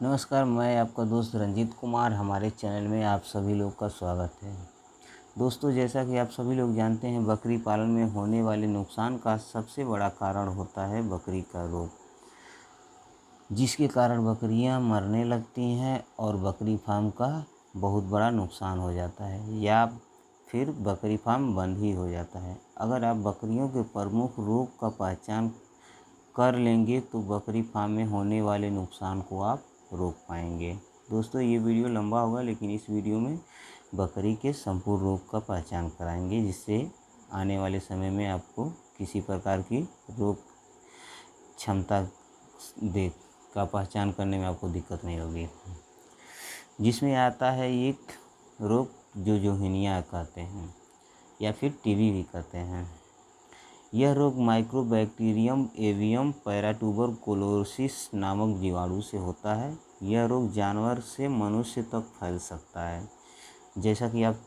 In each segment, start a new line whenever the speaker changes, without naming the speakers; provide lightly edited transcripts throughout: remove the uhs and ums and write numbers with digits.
नमस्कार, मैं आपका दोस्त रंजीत कुमार। हमारे चैनल में आप सभी लोग का स्वागत है। दोस्तों, जैसा कि आप सभी लोग जानते हैं, बकरी पालन में होने वाले नुकसान का सबसे बड़ा कारण होता है बकरी का रोग, जिसके कारण बकरियां मरने लगती हैं और बकरी फार्म का बहुत बड़ा नुकसान हो जाता है या फिर बकरी फार्म बंद ही हो जाता है। अगर आप बकरियों के प्रमुख रोग का पहचान कर लेंगे तो बकरी फार्म में होने वाले नुकसान को आप रोक पाएंगे। दोस्तों, ये वीडियो लंबा होगा, लेकिन इस वीडियो में बकरी के संपूर्ण रोग का पहचान कराएंगे, जिससे आने वाले समय में आपको किसी प्रकार की रोग क्षमता दे का पहचान करने में आपको दिक्कत नहीं होगी। जिसमें आता है एक रोग जो जोहिनिया कहते हैं या फिर टीबी भी कहते हैं। यह रोग माइक्रोबैक्टीरियम एवियम पैराट्यूबरकुलोसिस नामक जीवाणु से होता है। यह रोग जानवर से मनुष्य तक फैल सकता है। जैसा कि आप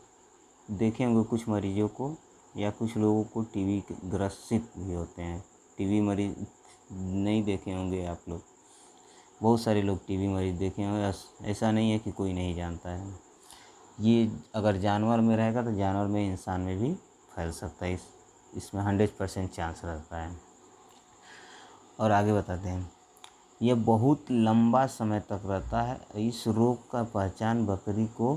देखे होंगे, कुछ मरीजों को या कुछ लोगों को टीबी ग्रसित भी होते हैं। टीबी मरीज नहीं देखे होंगे आप लोग, बहुत सारे लोग टीबी मरीज देखे होंगे। ऐसा नहीं है कि कोई नहीं जानता है। ये अगर जानवर में रहेगा तो जानवर में इंसान में भी फैल सकता है। इसमें 100% चांस रहता है। और आगे बताते हैं, यह बहुत लंबा समय तक रहता है। इस रोग का पहचान बकरी को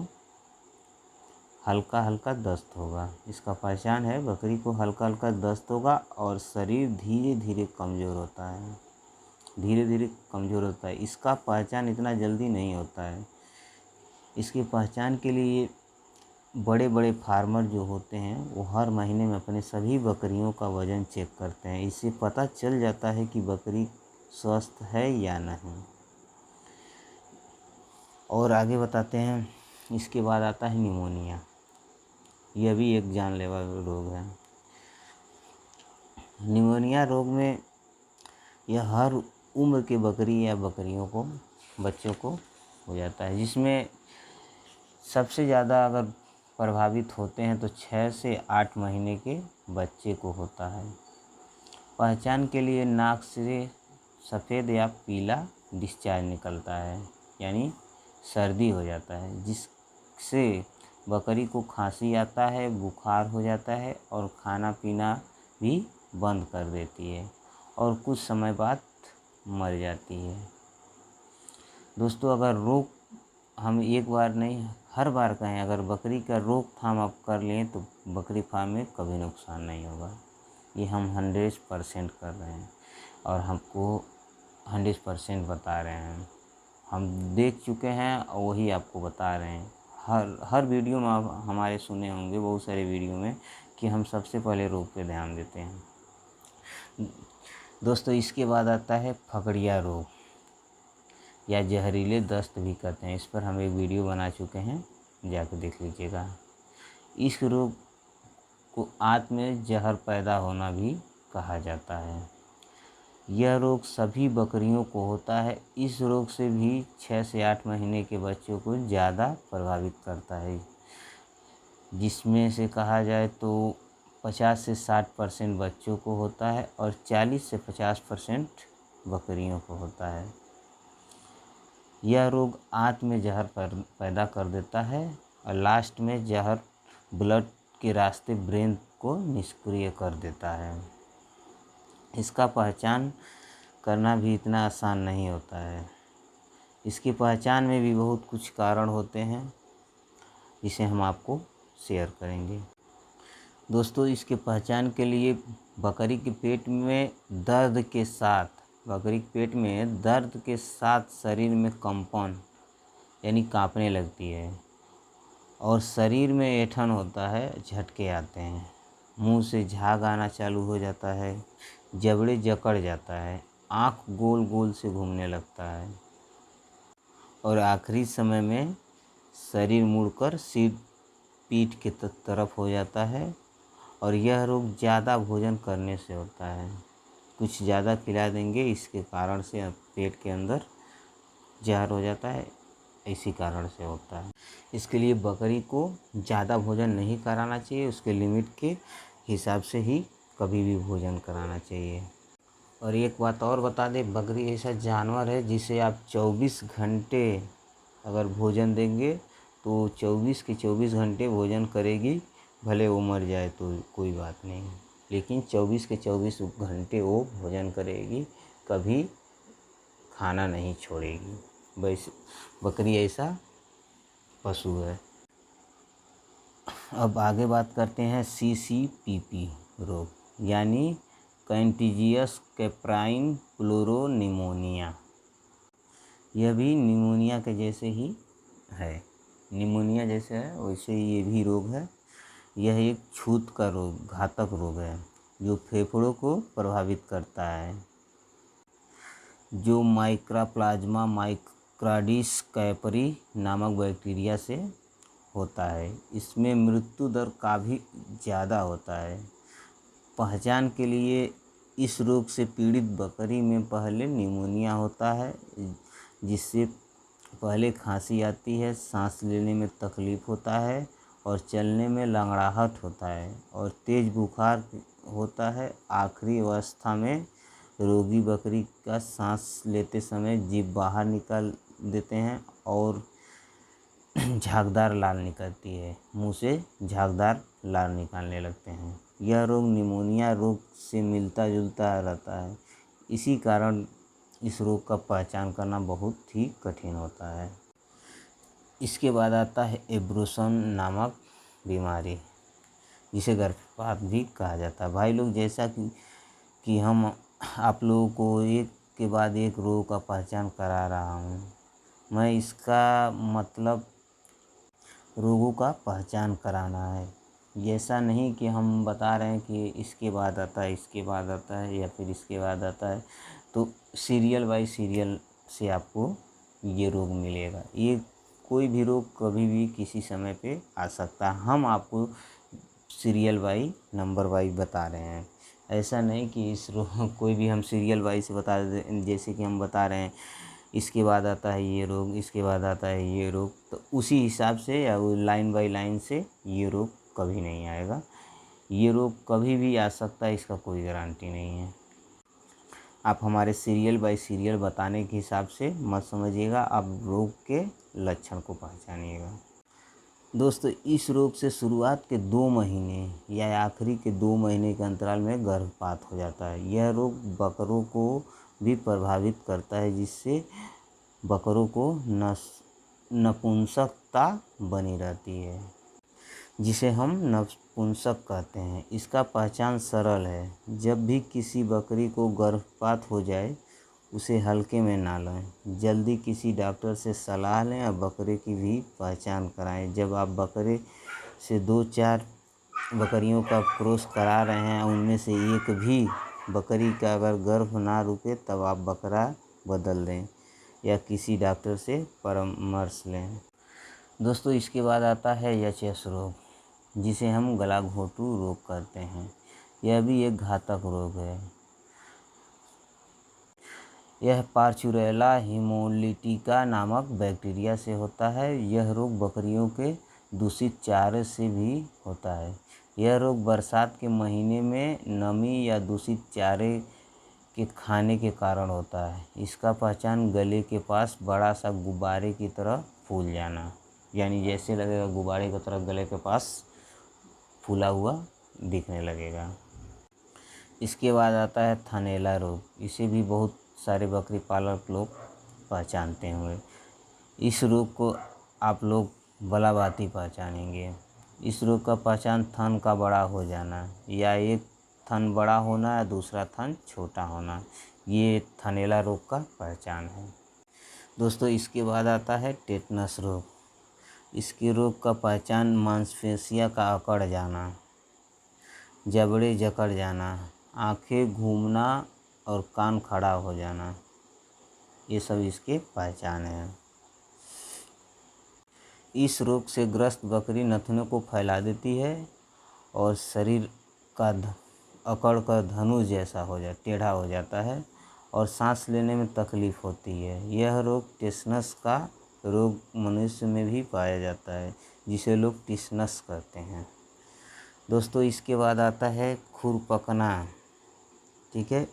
हल्का हल्का दस्त होगा। इसका पहचान है, बकरी को हल्का हल्का दस्त होगा और शरीर धीरे धीरे कमज़ोर होता है। धीरे धीरे कमज़ोर होता है। इसका पहचान इतना जल्दी नहीं होता है। इसकी पहचान के लिए बड़े बड़े फार्मर जो होते हैं वो हर महीने में अपने सभी बकरियों का वज़न चेक करते हैं। इससे पता चल जाता है कि बकरी स्वस्थ है या नहीं। और आगे बताते हैं, इसके बाद आता है निमोनिया। यह भी एक जानलेवा रोग है। निमोनिया रोग में यह हर उम्र के बकरी या बकरियों को, बच्चों को हो जाता है, जिसमें सबसे ज़्यादा अगर प्रभावित होते हैं तो 6 से 8 महीने के बच्चे को होता है। पहचान के लिए नाक से सफ़ेद या पीला डिस्चार्ज निकलता है, यानी सर्दी हो जाता है, जिससे बकरी को खांसी आता है, बुखार हो जाता है और खाना पीना भी बंद कर देती है और कुछ समय बाद मर जाती है। दोस्तों, अगर रोग हम एक बार नहीं हर बार कहें, अगर बकरी का रोकथाम आप कर लें तो बकरी फार्म में कभी नुकसान नहीं होगा। ये हम 100% कर रहे हैं और हमको 100% बता रहे हैं। हम देख चुके हैं और वही आपको बता रहे हैं। हर वीडियो में आप हमारे सुने होंगे, बहुत सारे वीडियो में, कि हम सबसे पहले रोग पे ध्यान देते हैं। दोस्तों, इसके बाद आता है फकड़िया रोग या जहरीले दस्त भी कहते हैं। इस पर हम एक वीडियो बना चुके हैं, जाकर देख लीजिएगा। इस रोग को आंत में जहर पैदा होना भी कहा जाता है। यह रोग सभी बकरियों को होता है। इस रोग से भी 6 से 8 महीने के बच्चों को ज़्यादा प्रभावित करता है, जिसमें से कहा जाए तो 50 से 60% बच्चों को होता है और 40 से 50% बकरियों को होता है। यह रोग आंत में जहर पैदा कर देता है और लास्ट में जहर ब्लड के रास्ते ब्रेन को निष्क्रिय कर देता है। इसका पहचान करना भी इतना आसान नहीं होता है। इसकी पहचान में भी बहुत कुछ कारण होते हैं, जिसे हम आपको शेयर करेंगे। दोस्तों, इसके पहचान के लिए बकरी के पेट में दर्द के साथ शरीर में कंपन यानी कांपने लगती है और शरीर में ऐंठन होता है, झटके आते हैं, मुंह से झाग आना चालू हो जाता है, जबड़े जकड़ जाता है, आँख गोल गोल से घूमने लगता है और आखिरी समय में शरीर मुड़कर सिर पीठ की तरफ हो जाता है। और यह रोग ज़्यादा भोजन करने से होता है। कुछ ज़्यादा खिला देंगे, इसके कारण से पेट के अंदर जहर हो जाता है, इसी कारण से होता है। इसके लिए बकरी को ज़्यादा भोजन नहीं कराना चाहिए, उसके लिमिट के हिसाब से ही कभी भी भोजन कराना चाहिए। और एक बात और बता दें, बकरी ऐसा जानवर है जिसे आप 24 घंटे अगर भोजन देंगे तो 24 के 24 घंटे भोजन करेगी। भले वो मर जाए तो कोई बात नहीं, लेकिन 24 के 24 घंटे वो भोजन करेगी, कभी खाना नहीं छोड़ेगी। वैसे बकरी ऐसा पशु है। अब आगे बात करते हैं CCPP रोग यानी कंटीजियस कैप्राइन प्लूरोनिमोनिया। यह भी निमोनिया के जैसे ही है, निमोनिया जैसे है वैसे ही ये भी रोग है। यह एक छूत का रोग, घातक रोग है जो फेफड़ों को प्रभावित करता है, जो माइकोप्लाज्मा माइकोर्डिस कैपरी नामक बैक्टीरिया से होता है। इसमें मृत्यु दर काफ़ी ज़्यादा होता है। पहचान के लिए इस रोग से पीड़ित बकरी में पहले निमोनिया होता है, जिससे पहले खांसी आती है, सांस लेने में तकलीफ़ होता है और चलने में लंगड़ाहट होता है और तेज़ बुखार होता है। आखिरी अवस्था में रोगी बकरी का सांस लेते समय जीभ बाहर निकाल देते हैं और झागदार लाल निकलती है, मुंह से झागदार लाल निकालने लगते हैं। यह रोग निमोनिया रोग से मिलता जुलता रहता है, इसी कारण इस रोग का पहचान करना बहुत ही कठिन होता है। इसके बाद आता है एब्रोसन नामक बीमारी, जिसे गर्भपात भी कहा जाता है। भाई लोग, जैसा कि हम आप लोगों को एक के बाद एक रोग का पहचान करा रहा हूँ, मैं इसका मतलब रोगों का पहचान कराना है। ऐसा नहीं कि हम बता रहे हैं कि इसके बाद आता है, इसके बाद आता है या फिर इसके बाद आता है, तो सीरियल बाय सीरियल से आपको ये रोग मिलेगा। ये कोई भी रोग कभी भी किसी समय पे आ सकता है। हम आपको सीरियल बाई नंबर वाइज बता रहे हैं। ऐसा नहीं कि इस रोग कोई भी हम सीरियल वाइज से बता दें, जैसे कि हम बता रहे हैं इसके बाद आता है ये रोग, इसके बाद आता है ये रोग, तो उसी हिसाब से या वो लाइन बाय लाइन से ये रोग कभी नहीं आएगा। ये रोग कभी भी आ सकता है, इसका कोई गारंटी नहीं है। आप हमारे सीरियल बाय सीरियल बताने के हिसाब से मत समझिएगा, आप रोग के लक्षण को पहचानिएगा। दोस्तों, इस रोग से शुरुआत के 2 महीने या आखिरी के 2 महीने के अंतराल में गर्भपात हो जाता है। यह रोग बकरों को भी प्रभावित करता है, जिससे बकरों को नपुंसकता बनी रहती है, जिसे हम नपुंसक कहते हैं। इसका पहचान सरल है। जब भी किसी बकरी को गर्भपात हो जाए, उसे हल्के में ना लें, जल्दी किसी डॉक्टर से सलाह लें और बकरे की भी पहचान कराएं। जब आप बकरे से 2-4 बकरियों का क्रॉस करा रहे हैं, उनमें से एक भी बकरी का अगर गर्भ ना रुके, तब आप बकरा बदल दें या किसी डॉक्टर से परामर्श लें। दोस्तों, इसके बाद आता है HS रोग, जिसे हम गला घोटू रोग कहते हैं। यह भी एक घातक रोग है। यह पार्चुरेला हीमोलिटिका नामक बैक्टीरिया से होता है। यह रोग बकरियों के दूषित चारे से भी होता है। यह रोग बरसात के महीने में नमी या दूषित चारे के खाने के कारण होता है। इसका पहचान गले के पास बड़ा सा गुब्बारे की तरह फूल जाना, यानी जैसे लगेगा गुब्बारे की तरह गले के पास फूला हुआ दिखने लगेगा। इसके बाद आता है थनैला रोग। इसे भी बहुत सारे बकरी पालक लोग पहचानते होंगे। इस रोग को आप लोग भलाभांति पहचानेंगे। इस रोग का पहचान थन का बड़ा हो जाना, या एक थन बड़ा होना या दूसरा थन छोटा होना, ये थनैला रोग का पहचान है। दोस्तों, इसके बाद आता है टेटनस रोग। इसके रोग का पहचान मांसपेशियां का अकड़ जाना, जबड़े जकड़ जाना, आंखें घूमना और कान खड़ा हो जाना, ये सब इसके पहचान है। इस रोग से ग्रस्त बकरी नथनों को फैला देती है और शरीर का अकड़ कर धनुष जैसा टेढ़ा हो जाता है और सांस लेने में तकलीफ़ होती है। यह रोग टेटनस का रोग मनुष्य में भी पाया जाता है, जिसे लोग टेटनस कहते हैं। दोस्तों, इसके बाद आता है खुरपकना। ठीक है,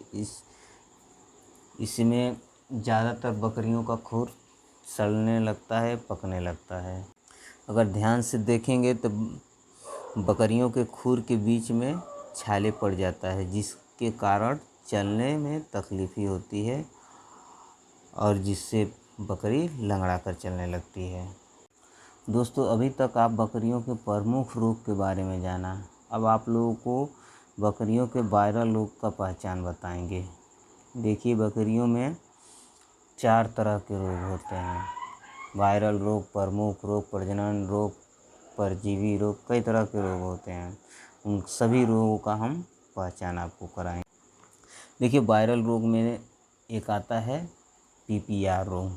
इसमें ज़्यादातर बकरियों का खुर सड़ने लगता है, पकने लगता है। अगर ध्यान से देखेंगे तो बकरियों के खुर के बीच में छाले पड़ जाता है, जिसके कारण चलने में तकलीफ़ होती है और जिससे बकरी लंगड़ा कर चलने लगती है। दोस्तों, अभी तक आप बकरियों के प्रमुख रोग के बारे में जाना। अब आप लोगों को बकरियों के वायरल रोग का पहचान बताएंगे। देखिए, बकरियों में 4 तरह के रोग होते हैं। वायरल रोग, प्रमुख रोग, प्रजनन रोग, परजीवी रोग, कई तरह के रोग होते हैं। उन सभी रोगों का हम पहचान आपको कराएंगे। देखिए, वायरल रोग में एक आता है पीपीआर रोग।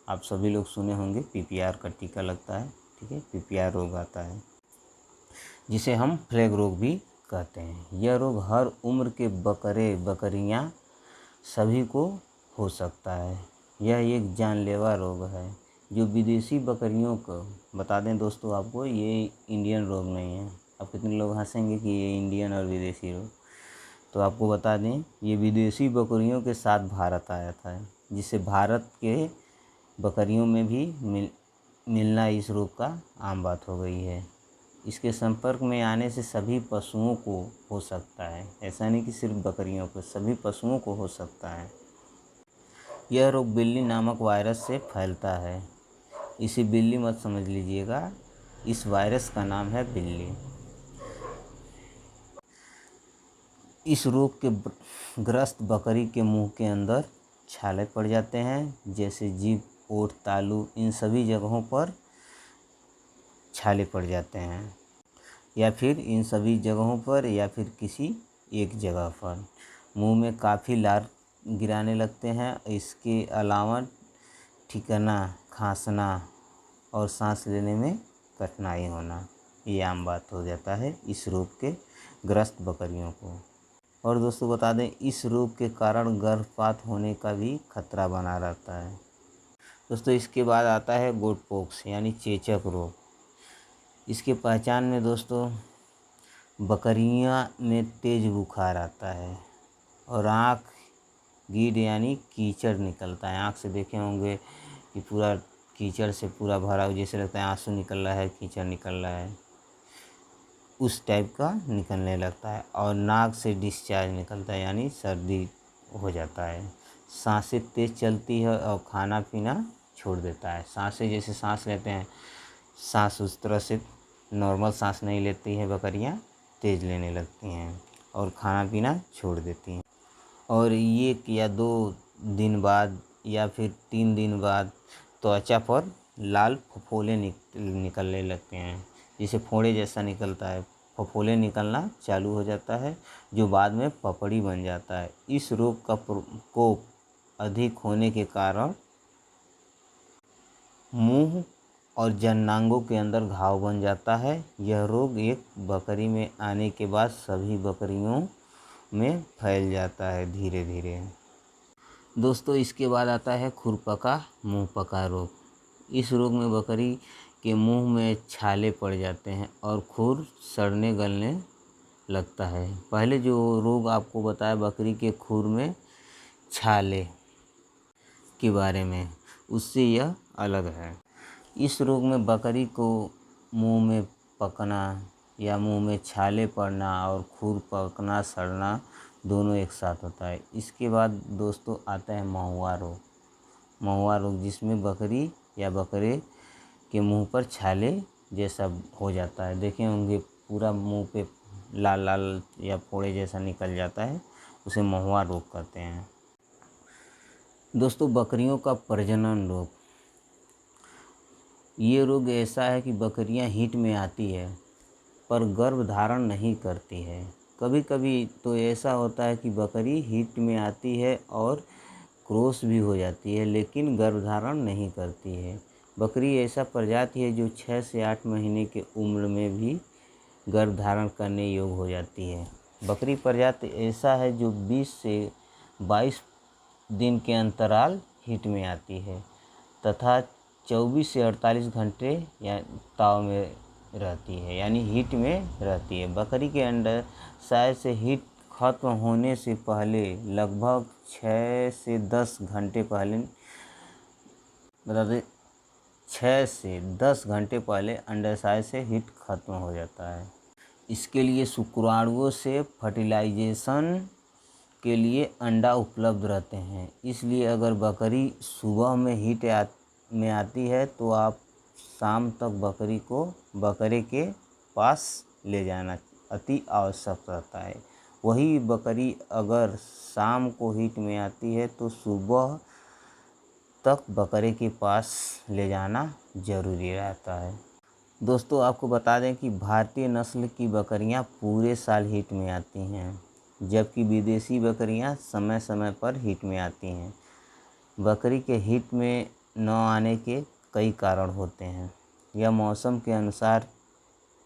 आप सभी लोग सुने होंगे, पीपीआर का टीका लगता है, ठीक है। पीपीआर रोग आता है, जिसे हम प्लेग रोग भी कहते हैं। यह रोग हर उम्र के बकरियां सभी को हो सकता है। यह एक जानलेवा रोग है जो विदेशी बकरियों को, बता दें दोस्तों आपको, ये इंडियन रोग नहीं है। अब कितने लोग हंसेंगे कि ये इंडियन और विदेशी रोग, तो आपको बता दें ये विदेशी बकरियों के साथ भारत आया था, जिससे भारत के बकरियों में भी मिलना इस रोग का आम बात हो गई है। इसके संपर्क में आने से सभी पशुओं को हो सकता है। ऐसा नहीं कि सिर्फ बकरियों को, सभी पशुओं को हो सकता है। यह रोग बिल्ली नामक वायरस से फैलता है। इसे बिल्ली मत समझ लीजिएगा, इस वायरस का नाम है बिल्ली। इस रोग के ग्रस्त बकरी के मुंह के अंदर छाले पड़ जाते हैं, जैसे जीभ, ओठ, तालू, इन सभी जगहों पर छाले पड़ जाते हैं, या फिर इन सभी जगहों पर या फिर किसी एक जगह पर। मुंह में काफ़ी लार गिराने लगते हैं। इसके अलावा ठिकना, खांसना और सांस लेने में कठिनाई होना, ये आम बात हो जाता है इस रोग के ग्रस्त बकरियों को। और दोस्तों बता दें, इस रोग के कारण गर्भपात होने का भी खतरा बना रहता है। दोस्तों, इसके बाद आता है गोट पॉक्स यानी चेचक रोग। इसके पहचान में दोस्तों, बकरियां में तेज बुखार आता है और आँख गीड यानी कीचड़ निकलता है। आँख से देखे होंगे कि पूरा कीचड़ से पूरा भरा, जैसे लगता है आंसू निकल रहा है, कीचड़ निकल रहा है, उस टाइप का निकलने लगता है। और नाक से डिस्चार्ज निकलता है यानी सर्दी हो जाता है। सांसें तेज़ चलती है और खाना पीना छोड़ देता है। सांसें जैसे सांस लेते हैं, सांस उस तरह से नॉर्मल सांस नहीं लेती है बकरियां, तेज़ लेने लगती हैं और खाना पीना छोड़ देती हैं। और 1 या 2 दिन बाद या फिर 3 दिन बाद त्वचा पर लाल फफोले निकलने लगते हैं, जिसे फोड़े जैसा निकलता है। फफोले निकलना चालू हो जाता है, जो बाद में पपड़ी बन जाता है। इस रोग का प्रकोप अधिक होने के कारण मुंह और जननांगों के अंदर घाव बन जाता है। यह रोग एक बकरी में आने के बाद सभी बकरियों में फैल जाता है धीरे धीरे। दोस्तों, इसके बाद आता है खुरपका मुंह पका रोग। इस रोग में बकरी के मुंह में छाले पड़ जाते हैं और खुर सड़ने गलने लगता है। पहले जो रोग आपको बताया बकरी के खुर में छाले के बारे में, उससे यह अलग है। इस रोग में बकरी को मुंह में पकना या मुंह में छाले पड़ना और खुर पकना, सड़ना दोनों एक साथ होता है। इसके बाद दोस्तों आता है महुआ रोग। महुआ रोग जिसमें बकरी या बकरे के मुंह पर छाले जैसा हो जाता है। देखे होंगे पूरा मुंह पे लाल लाल या फोड़े जैसा निकल जाता है, उसे महुआ रोग कहते हैं। दोस्तों, बकरियों का प्रजनन रोग। ये रोग ऐसा है कि बकरियां हीट में आती है पर गर्भ धारण नहीं करती है। कभी कभी तो ऐसा होता है कि बकरी हीट में आती है और क्रॉस भी हो जाती है, लेकिन गर्भधारण नहीं करती है। बकरी ऐसा प्रजाति है जो 6 से 8 महीने के उम्र में भी गर्भधारण करने योग्य हो जाती है। बकरी प्रजाति ऐसा है जो 20 से 22 दिन के अंतराल हीट में आती है तथा 24 से 48 घंटे या ताव में रहती है, यानी हीट में रहती है। बकरी के अंडर शायद से हीट खत्म होने से पहले लगभग 6 से 10 घंटे पहले, बता दें 6 से 10 घंटे पहले अंडाशय से हीट खत्म हो जाता है। इसके लिए शुक्राणुओं से फर्टिलाइजेशन के लिए अंडा उपलब्ध रहते हैं। इसलिए अगर बकरी सुबह में हीट में आती है तो आप शाम तक बकरी को बकरे के पास ले जाना अति आवश्यक रहता है। वही बकरी अगर शाम को हीट में आती है तो सुबह तक बकरे के पास ले जाना ज़रूरी रहता है। दोस्तों आपको बता दें कि भारतीय नस्ल की बकरियां पूरे साल हीट में आती हैं, जबकि विदेशी बकरियां समय समय पर हीट में आती हैं। बकरी के हीट में न आने के कई कारण होते हैं। यह मौसम के अनुसार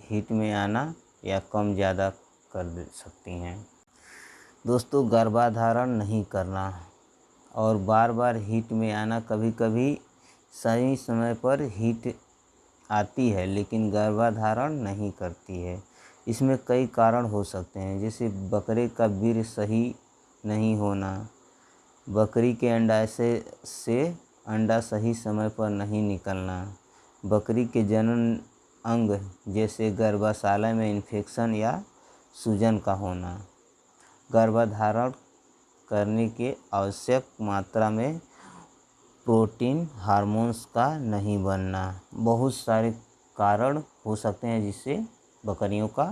हीट में आना या कम ज़्यादा कर दे सकती हैं। दोस्तों गर्भाधारण नहीं करना और बार बार हीट में आना, कभी कभी सही समय पर हीट आती है लेकिन गर्भाधारण नहीं करती है। इसमें कई कारण हो सकते हैं, जैसे बकरे का वीर्य सही नहीं होना, बकरी के अंडाशय से अंडा सही समय पर नहीं निकलना, बकरी के जनन अंग जैसे गर्भाशय में इन्फेक्शन या सूजन का होना, गर्भधारण करने के आवश्यक मात्रा में प्रोटीन हार्मोन्स का नहीं बनना। बहुत सारे कारण हो सकते हैं जिससे बकरियों का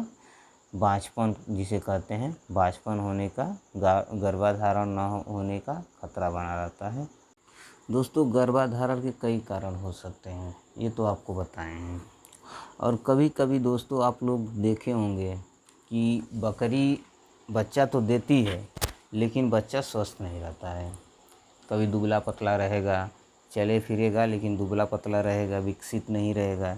बांझपन, जिसे कहते हैं बांझपन होने का, गर्भाधारण न होने का खतरा बना रहता है। दोस्तों गर्भाधारण के कई कारण हो सकते हैं, ये तो आपको बताए हैं। और कभी कभी दोस्तों आप लोग देखे होंगे कि बकरी बच्चा तो देती है लेकिन बच्चा स्वस्थ नहीं रहता है। कभी दुबला पतला रहेगा, चले फिरेगा लेकिन दुबला पतला रहेगा, विकसित नहीं रहेगा,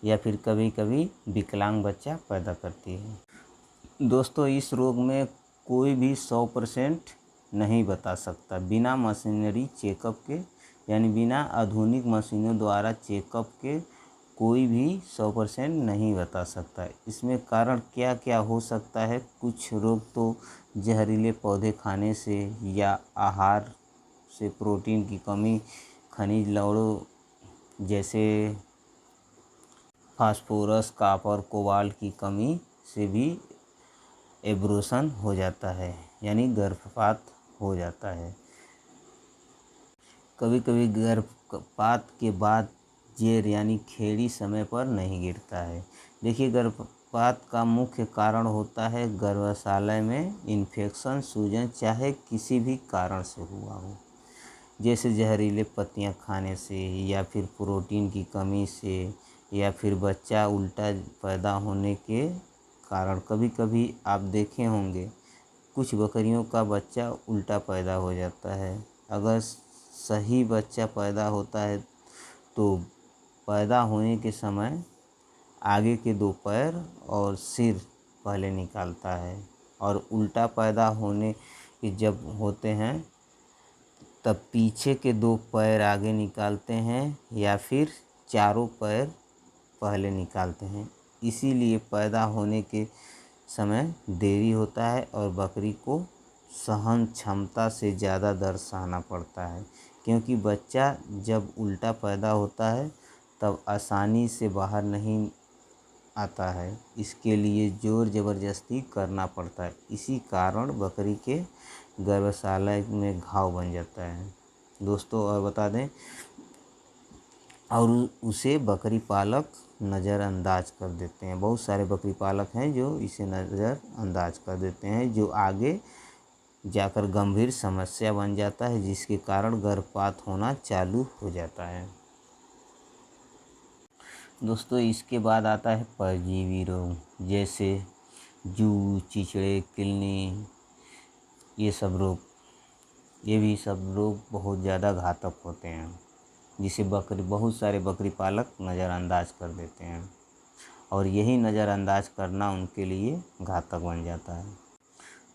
या फिर कभी कभी विकलांग बच्चा पैदा करती है। दोस्तों इस रोग में कोई भी 100% नहीं बता सकता। बिना मशीनरी चेकअप के, यानी बिना आधुनिक मशीनों द्वारा चेकअप के कोई भी 100% नहीं बता सकता। इसमें कारण क्या क्या हो सकता है? कुछ रोग तो जहरीले पौधे खाने से या आहार से प्रोटीन की कमी, खनिज लवणों जैसे फास्फोरस, कॉपर, कोबाल्ट की कमी से भी एब्रोशन हो जाता है, यानी गर्भपात हो जाता है। कभी कभी गर्भपात के बाद जेर यानी खेड़ी समय पर नहीं गिरता है। देखिए गर्भपात का मुख्य कारण होता है गर्भाशय में इन्फेक्शन, सूजन, चाहे किसी भी कारण से हुआ हो, जैसे जहरीले पत्तियां खाने से या फिर प्रोटीन की कमी से या फिर बच्चा उल्टा पैदा होने के कारण। कभी कभी आप देखे होंगे कुछ बकरियों का बच्चा उल्टा पैदा हो जाता है। अगर सही बच्चा पैदा होता है तो पैदा होने के समय आगे के 2 पैर और सिर पहले निकालता है, और उल्टा पैदा होने के जब होते हैं तब पीछे के 2 पैर आगे निकालते हैं या फिर चारों पैर पहले निकालते हैं। इसीलिए पैदा होने के समय देरी होता है और बकरी को सहन क्षमता से ज़्यादा दर्द सहना पड़ता है, क्योंकि बच्चा जब उल्टा पैदा होता है तब आसानी से बाहर नहीं आता है। इसके लिए ज़ोर ज़बरदस्ती करना पड़ता है। इसी कारण बकरी के गर्भाशय में घाव बन जाता है दोस्तों। और बता दें, और उसे बकरी पालक नज़रअंदाज कर देते हैं। बहुत सारे बकरी पालक हैं जो इसे नज़रअंदाज कर देते हैं, जो आगे जाकर गंभीर समस्या बन जाता है, जिसके कारण गर्भपात होना चालू हो जाता है। दोस्तों इसके बाद आता है परजीवी रोग, जैसे जू, चिचड़े, किलनी, ये भी सब रोग बहुत ज़्यादा घातक होते हैं, जिसे बहुत सारे बकरी पालक नज़रअंदाज कर देते हैं, और यही नज़रअंदाज करना उनके लिए घातक बन जाता है।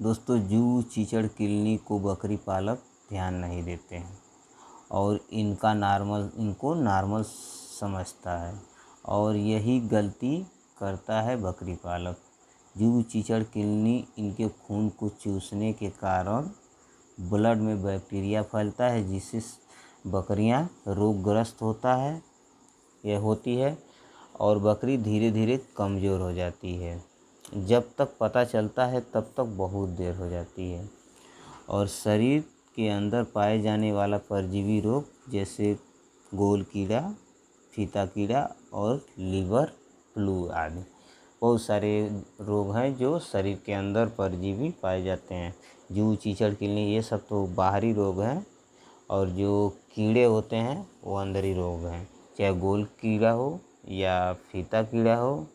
दोस्तों जू, चिचड़, किलनी को बकरी पालक ध्यान नहीं देते हैं और इनको नॉर्मल समझता है, और यही गलती करता है बकरी पालक। जूं चीचड़ किलनी इनके खून को चूसने के कारण ब्लड में बैक्टीरिया फैलता है, जिससे बकरियां रोगग्रस्त होती है और बकरी धीरे धीरे कमज़ोर हो जाती है। जब तक पता चलता है तब तक बहुत देर हो जाती है। और शरीर के अंदर पाए जाने वाला परजीवी रोग जैसे गोल कीड़ा, फीता कीड़ा और लिवर फ्लू आदि बहुत सारे रोग हैं जो शरीर के अंदर परजीवी पाए जाते हैं। जूं चीचड़ किलनी ये सब तो बाहरी रोग हैं, और जो कीड़े होते हैं वो अंदरी रोग हैं, चाहे गोल कीड़ा हो या फीता कीड़ा हो।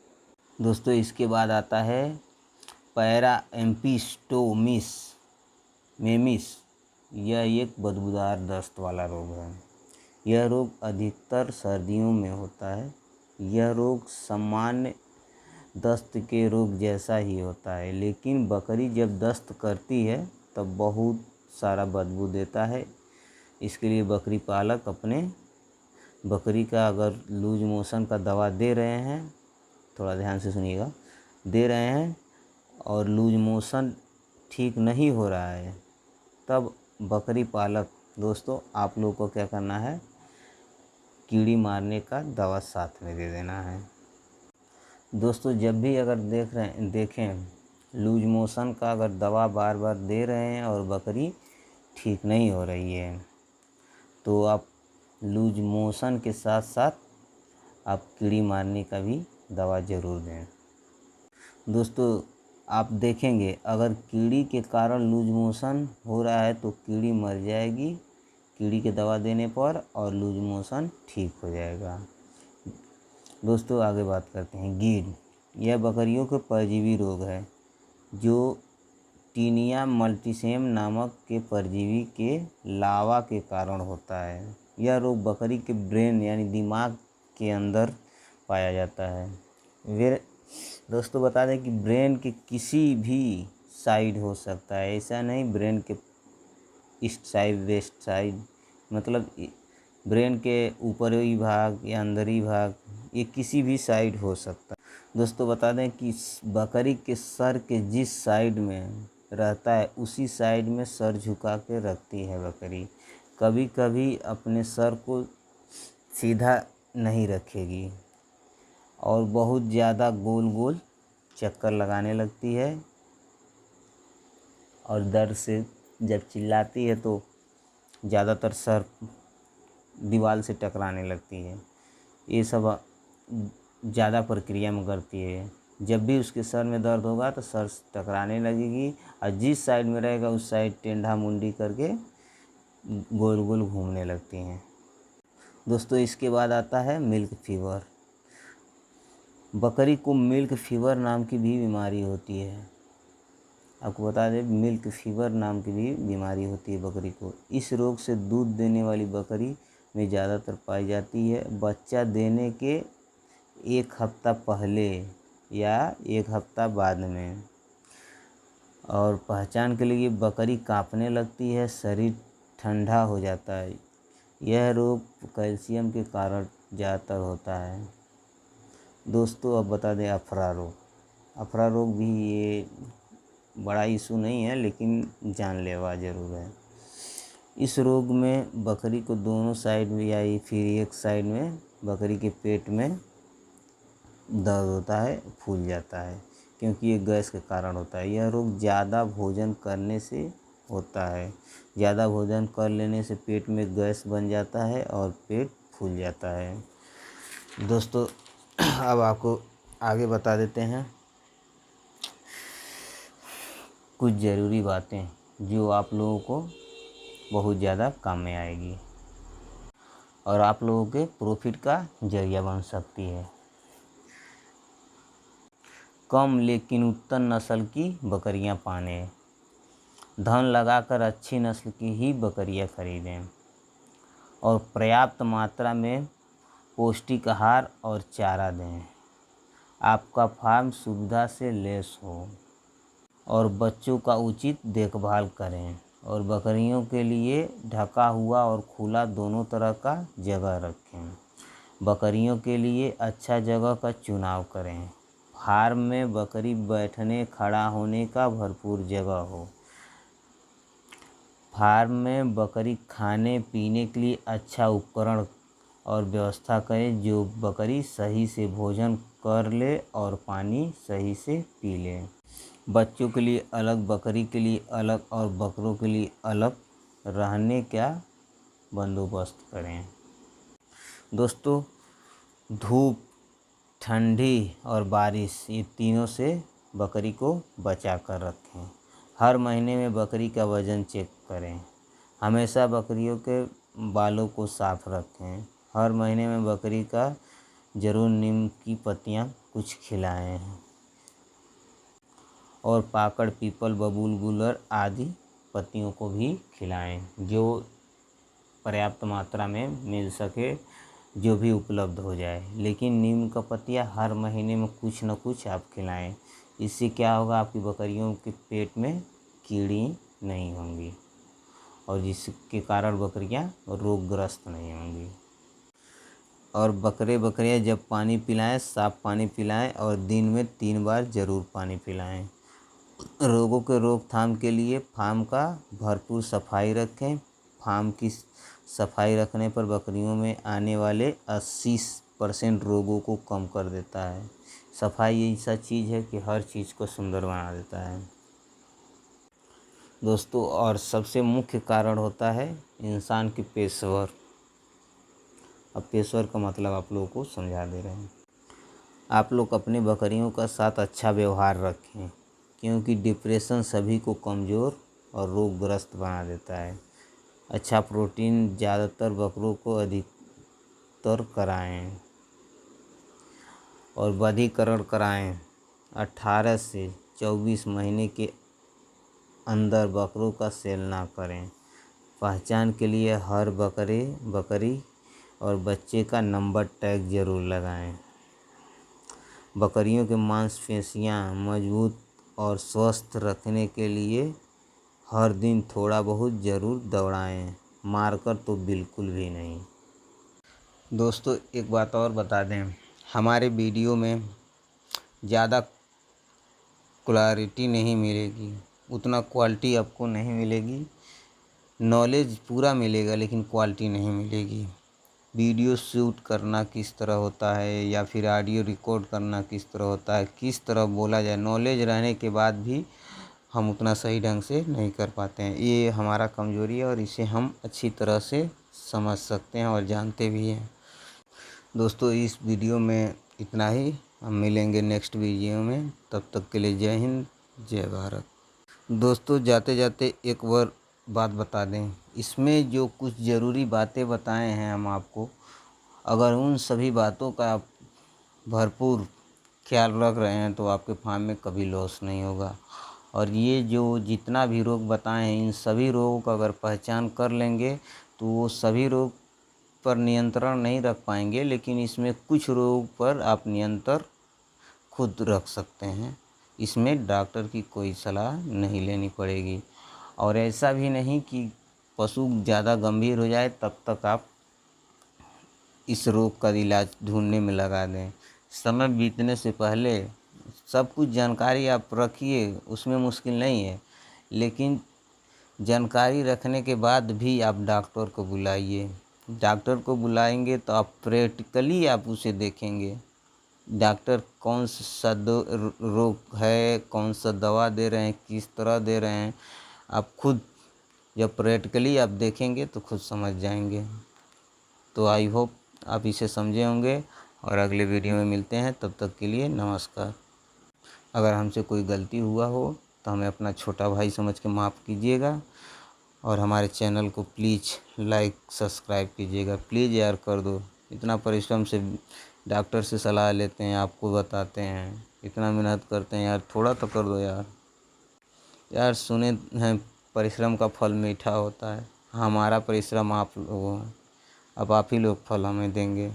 दोस्तों इसके बाद आता है पैराएम्पिस्टोमिस मेमिस। यह एक बदबूदार दस्त वाला रोग है। यह रोग अधिकतर सर्दियों में होता है। यह रोग सामान्य दस्त के रोग जैसा ही होता है, लेकिन बकरी जब दस्त करती है तब बहुत सारा बदबू देता है। इसके लिए बकरी पालक अपने बकरी का अगर लूज मोशन का दवा दे रहे हैं, थोड़ा ध्यान से सुनिएगा, दे रहे हैं और लूज मोशन ठीक नहीं हो रहा है, तब बकरी पालक दोस्तों आप लोग को क्या करना है, कीड़ी मारने का दवा साथ में दे देना है। दोस्तों जब भी अगर देखें लूज मोशन का अगर दवा बार बार दे रहे हैं और बकरी ठीक नहीं हो रही है, तो आप लूज मोशन के साथ साथ आप कीड़ी मारने का भी दवा ज़रूर दें। दोस्तों आप देखेंगे अगर कीड़ी के कारण लूज मोशन हो रहा है तो कीड़ी मर जाएगी कीड़ी के दवा देने पर, और लूज मोशन ठीक हो जाएगा। दोस्तों आगे बात करते हैं गीड। यह बकरियों के परजीवी रोग है जो टीनिया मल्टीसेम नामक के परजीवी के लावा के कारण होता है। यह रोग बकरी के ब्रेन यानी दिमाग के अंदर पाया जाता है। दोस्तों बता दें कि ब्रेन के किसी भी साइड हो सकता है, ऐसा नहीं ब्रेन के ईस्ट साइड वेस्ट साइड, मतलब ब्रेन के ऊपरी भाग या अंदरी भाग, ये किसी भी साइड हो सकता है। दोस्तों बता दें कि बकरी के सर के जिस साइड में रहता है उसी साइड में सर झुका के रखती है बकरी। कभी कभी अपने सर को सीधा नहीं रखेगी और बहुत ज़्यादा गोल गोल चक्कर लगाने लगती है, और दर्द से जब चिल्लाती है तो ज़्यादातर सर दीवार से टकराने लगती है। ये सब ज़्यादा प्रक्रिया में करती है। जब भी उसके सर में दर्द होगा तो सर टकराने लगेगी, और जिस साइड में रहेगा उस साइड टेढ़ा मुंडी करके गोल गोल घूमने लगती हैं। दोस्तों इसके बाद आता है मिल्क फीवर। बकरी को मिल्क फीवर नाम की भी बीमारी होती है। आपको बता दें मिल्क फीवर नाम की भी बीमारी होती है बकरी को। इस रोग से दूध देने वाली बकरी में ज़्यादातर पाई जाती है। बच्चा देने के एक हफ्ता पहले या एक हफ्ता बाद में। और पहचान के लिए बकरी कांपने लगती है, शरीर ठंडा हो जाता है। यह रोग कैल्शियम के कारण ज़्यादातर होता है। दोस्तों अब बता दें अफरा रोग। अफरा रोग भी ये बड़ा इशू नहीं है, लेकिन जानलेवा ज़रूर है। इस रोग में बकरी को दोनों साइड में या फिर एक साइड में बकरी के पेट में दर्द होता है, फूल जाता है, क्योंकि ये गैस के कारण होता है। यह रोग ज़्यादा भोजन करने से होता है। ज़्यादा भोजन कर लेने से पेट में गैस बन जाता है और पेट फूल जाता है। दोस्तों अब आपको आगे बता देते हैं कुछ ज़रूरी बातें जो आप लोगों को बहुत ज़्यादा काम में आएगी और आप लोगों के प्रॉफिट का जरिया बन सकती है। कम लेकिन उत्तम नस्ल की बकरियां पाने। धन लगाकर अच्छी नस्ल की ही बकरियां खरीदें और पर्याप्त मात्रा में पौष्टिक आहार और चारा दें। आपका फार्म सुविधा से लैस हो और बच्चों का उचित देखभाल करें, और बकरियों के लिए ढका हुआ और खुला दोनों तरह का जगह रखें। बकरियों के लिए अच्छा जगह का चुनाव करें। फार्म में बकरी बैठने खड़ा होने का भरपूर जगह हो। फार्म में बकरी खाने पीने के लिए अच्छा उपकरण और व्यवस्था करें, जो बकरी सही से भोजन कर ले और पानी सही से पी ले। बच्चों के लिए अलग, बकरी के लिए अलग और बकरों के लिए अलग रहने का बंदोबस्त करें। दोस्तों, धूप, ठंडी और बारिश, ये तीनों से बकरी को बचा कर रखें। हर महीने में बकरी का वज़न चेक करें। हमेशा बकरियों के बालों को साफ रखें। हर महीने में बकरी का ज़रूर नीम की पत्तियां कुछ खिलाएं और पाकड़, पीपल, बबूल, गुलर आदि पत्तियों को भी खिलाएं, जो पर्याप्त मात्रा में मिल सके, जो भी उपलब्ध हो जाए। लेकिन नीम का पत्तियाँ हर महीने में कुछ न कुछ आप खिलाएं। इससे क्या होगा, आपकी बकरियों के पेट में कीड़ी नहीं होंगी और जिसके कारण बकरियां रोगग्रस्त नहीं होंगी। और बकरियां जब पानी पिलाएं, साफ पानी पिलाएं और दिन में 3 बार ज़रूर पानी पिलाएं। रोगों के रोकथाम के लिए फार्म का भरपूर सफाई रखें। फार्म की सफाई रखने पर बकरियों में आने वाले 80% रोगों को कम कर देता है। सफाई ऐसा चीज़ है कि हर चीज़ को सुंदर बना देता है दोस्तों। और सबसे मुख्य कारण होता है इंसान के पेशेवर। अब पेशेवर का मतलब आप लोगों को समझा दे रहे हैं। आप लोग अपने बकरियों का साथ अच्छा व्यवहार रखें, क्योंकि डिप्रेशन सभी को कमज़ोर और रोगग्रस्त बना देता है। अच्छा प्रोटीन ज़्यादातर बकरों को अधिकतर कराएं और बधिकरण कराएं। 18 से 24 महीने के अंदर बकरों का सेल ना करें। पहचान के लिए हर बकरी और बच्चे का नंबर टैग ज़रूर लगाएं। बकरियों के मांसपेशियां मजबूत और स्वस्थ रखने के लिए हर दिन थोड़ा बहुत ज़रूर दौड़ाएं, मारकर तो बिल्कुल भी नहीं। दोस्तों, एक बात और बता दें, हमारे वीडियो में ज़्यादा क्लैरिटी नहीं मिलेगी, उतना क्वालिटी आपको नहीं मिलेगी। नॉलेज पूरा मिलेगा लेकिन क्वालिटी नहीं मिलेगी। वीडियो शूट करना किस तरह होता है या फिर ऑडियो रिकॉर्ड करना किस तरह होता है, किस तरह बोला जाए, नॉलेज रहने के बाद भी हम उतना सही ढंग से नहीं कर पाते हैं। ये हमारा कमज़ोरी है और इसे हम अच्छी तरह से समझ सकते हैं और जानते भी हैं। दोस्तों, इस वीडियो में इतना ही। हम मिलेंगे नेक्स्ट वीडियो में। तब तक के लिए जय हिंद, जय भारत। दोस्तों, जाते जाते एक और बात बता दें, इसमें जो कुछ ज़रूरी बातें बताए हैं हम आपको, अगर उन सभी बातों का आप भरपूर ख्याल रख रहे हैं तो आपके फार्म में कभी लॉस नहीं होगा। और ये जो जितना भी रोग बताए हैं, इन सभी रोगों का अगर पहचान कर लेंगे तो वो सभी रोग पर नियंत्रण नहीं रख पाएंगे, लेकिन इसमें कुछ रोग पर आप नियंत्रण खुद रख सकते हैं। इसमें डॉक्टर की कोई सलाह नहीं लेनी पड़ेगी। और ऐसा भी नहीं कि पशु ज़्यादा गंभीर हो जाए तब तक आप इस रोग का इलाज ढूंढने में लगा दें। समय बीतने से पहले सब कुछ जानकारी आप रखिए, उसमें मुश्किल नहीं है, लेकिन जानकारी रखने के बाद भी आप डॉक्टर को बुलाइए। डॉक्टर को बुलाएंगे तो आप प्रैक्टिकली आप उसे देखेंगे, डॉक्टर कौन सा रोग है, कौन सा दवा दे रहे हैं, किस तरह दे रहे हैं, आप खुद जब प्रैक्टिकली आप देखेंगे तो खुद समझ जाएंगे। तो आई होप आप इसे समझे होंगे और अगले वीडियो में मिलते हैं। तब तक के लिए नमस्कार। अगर हमसे कोई गलती हुआ हो तो हमें अपना छोटा भाई समझ के माफ़ कीजिएगा और हमारे चैनल को प्लीज़ लाइक सब्सक्राइब कीजिएगा। प्लीज़ यार कर दो, इतना परिश्रम से डॉक्टर से सलाह लेते हैं, आपको बताते हैं, इतना मेहनत करते हैं यार, थोड़ा तो कर दो यार। यार सुने हैं परिश्रम का फल मीठा होता है। हमारा परिश्रम आप लोगों, अब आप ही लोग फल हमें देंगे।